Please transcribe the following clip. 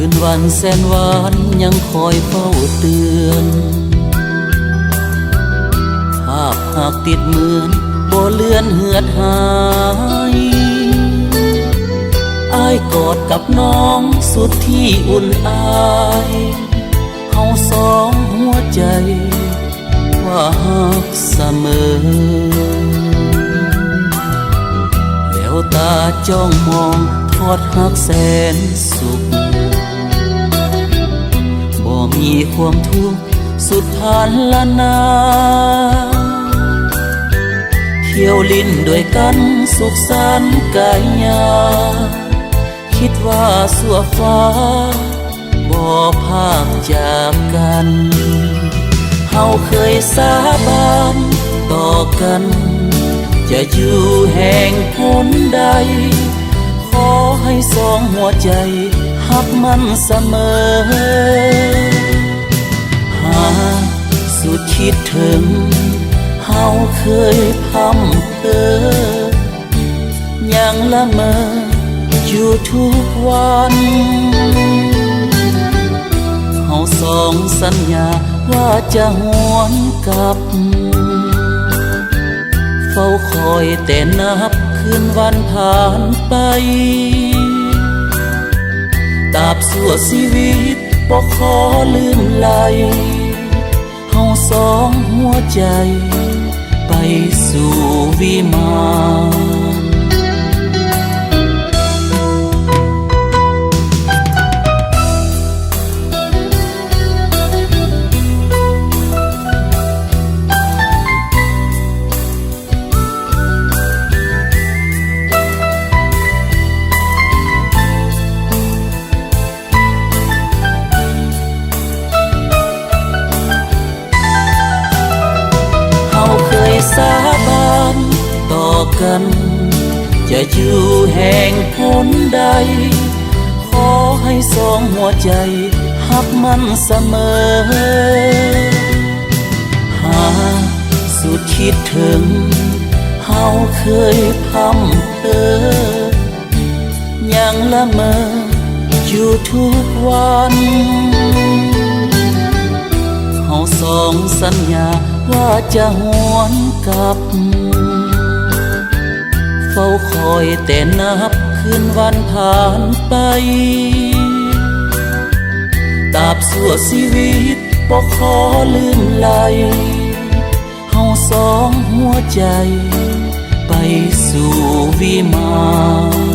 คืนวันแสนหวานยังคอยเฝ้าเตือนภาพหากติดเหมือนบ่เลือนเหือดหายอ้ายกอดกับน้องสุดที่อุ่นอายเฮาสองหัวใจว่าฮักเสมอแล้วตาจ้องมองทอดฮักแสนสุขบ่มีความทุกข์สุดผ่านละนาเที่ยวลิ้นด้วยกันสุขสันต์กายยาคิดว่าสัวฟ้าบ่พากจากกันเฮาเคยสาบานต่อกันจะอยู่แห่งหนใดขอให้สองหัวใจฮักมันเสมอหากสุดคิดถึงเฮาเคยพำเพ้อยังละเมออยู่ทุกวันเฮาสองสัญญาว่าจะหวนกลับเฝ้าคอยแต่นับคืนวันผ่านไปตราบชั่วชีวิตบ่ขอลืมไหลเฮาสองหัวใจไปสู่วิมานสาบานต่อกันจะอยู่แห่งหนใดขอให้สองหัวใจฮักมันเสมอหากสุดคิดถึงเฮาเคยพำเพ้อยังละเมออยู่ทุกวันเฮาสองสัญญาว่าจะหวนกลับเฝ้าคอยแต่นับคืนวันผ่านไปตราบชั่วชีวิตบ่ขอลืมไหลเฮาสองหัวใจไปสู่วิมาน